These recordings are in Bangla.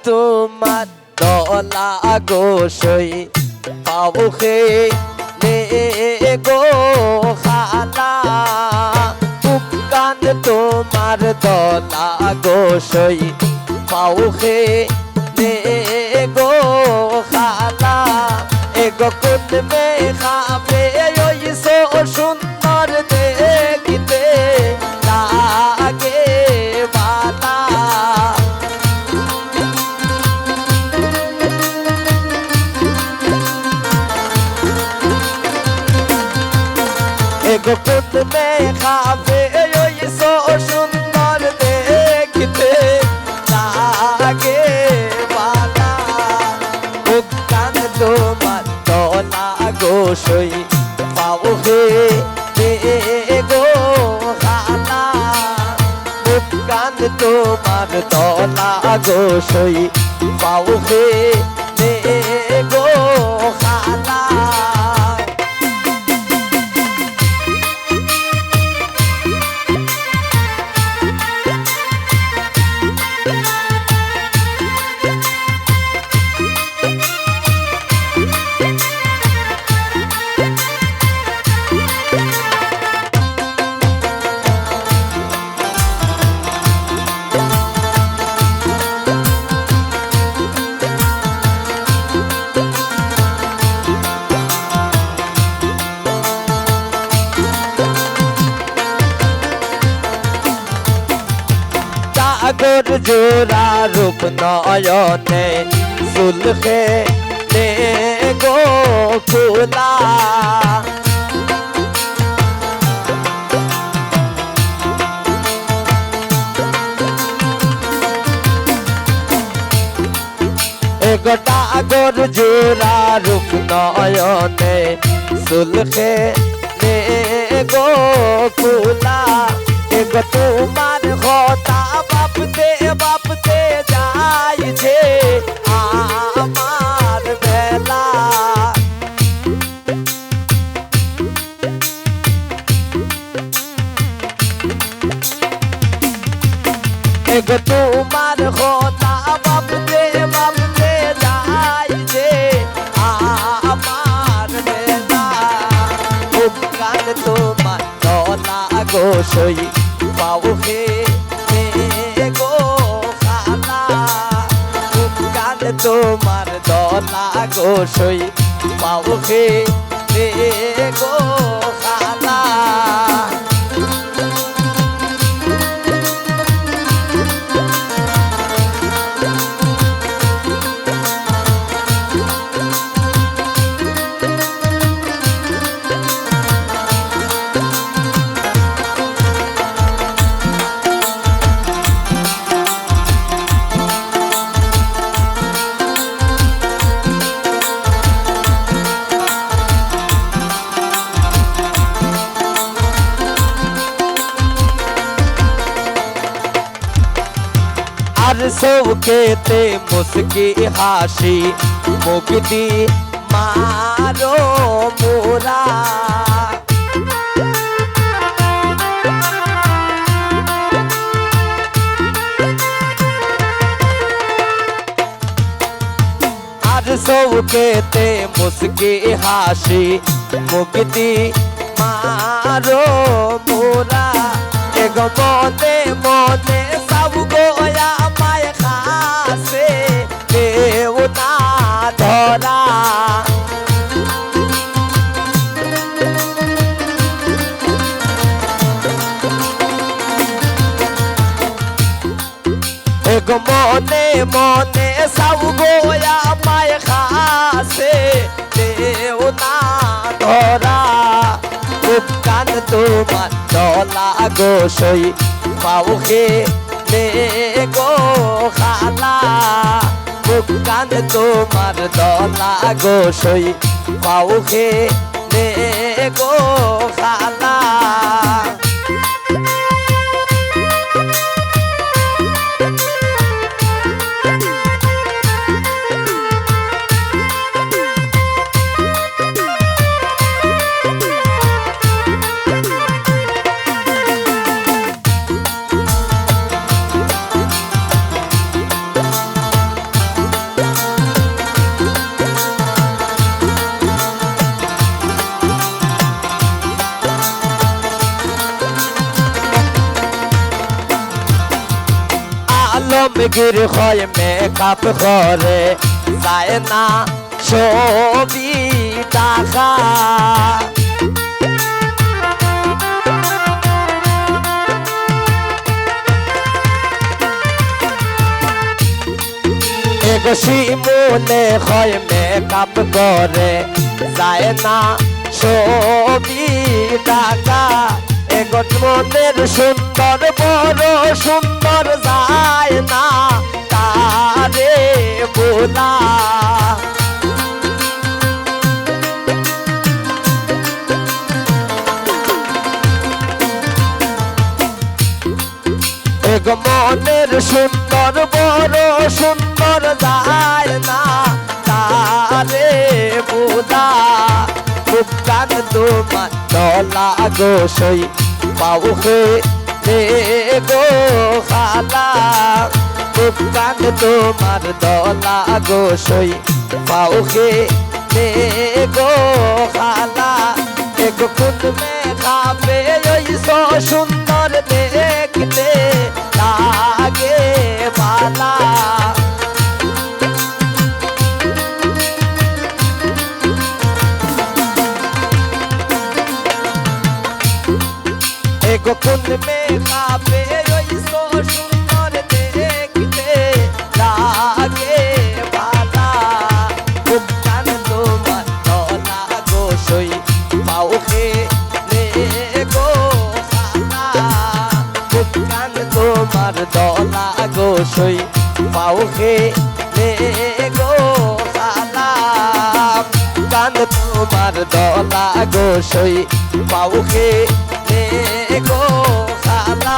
তোমার দলা গোসই পাউখে নে গো খালা মুক্কান তোমার দলা গোসই পাউখে নে গো খালা এগো কোন মে খাবে ওই সো সুন্দর দেখিতে লাগে বালা এগো কোন মে খাবে ওই সো সুন্দর দেখিতে লাগে বালা মুক্কান তোমার দলা গোসই পাউখে গো খালা মুক্কান তোমার দলা গোসই পাউখে গো খালা সাগর জোড়া রূপ নয়নে সুলখে নে গো খোলা গোটা আগর জোড়া রূপ নয়নে সুলখে নে গো খোলা এগো তোমার কথা বাপতে যাইছে আমার বেলা এগো তোমার কথা বাপতে যাইছে আমার বেলা মুক্কান তোমার দলা গোসই পাউখে গো খালা মুক্কান তোমার দলা গোসই পাউখে গো খালা আর সৌকেতে মুস্কি হাসি মুক্তি মারো মোরা আর সৌকেতে মুস্কি হাসি মুক্তি মারো মোরা এগো মনে মনে সব গোয়া মায় খাসে কেউ না ধরা এগো মনে মনে সব গোয়া মায় খাসে কেউ না ধরা মুক্কান তোমার দলা গোসই পাউখে গো খালা মুক্কান তোমার দলা গোসই পাউখে গো খালা আলমগীর হয় মেকআপ করে যায় না ছবি টাকা শিমুলে হয় মেকআপ করে যায় না ছবি টাকা এগো মনের সুন্দর বড় সুন্দর যায় না তারে বোলা এগো মনের সুন্দর বড় সুন্দর যায় না তারে বোলা মুক্তান তোমার দলা গো সই পাউকে রে গো খালা মুক্তান তোমার দলা গো সই পাউকে রে গো খালা এগো কুন মে খাবে ওই সো সুন্দর দেখতে লাগে বালা এগো কুন মে খাবে ওই সো সুন্দর দেখতে লাগে বালা মুক্তান তোমার দলা গো সই পাউকে রে গো খালা মুক্তান তোমার দলা গো সই পাউকে রে গো খালা কান তোমার দলা গো সই পাউকে রে গো খালা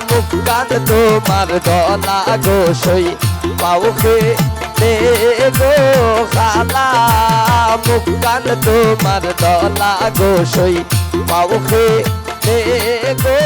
মুক্তান তোমার দলা গো সই পাউকে রে গো খালা মুক্তান তোমার দলা গো সই পাউকে রে গো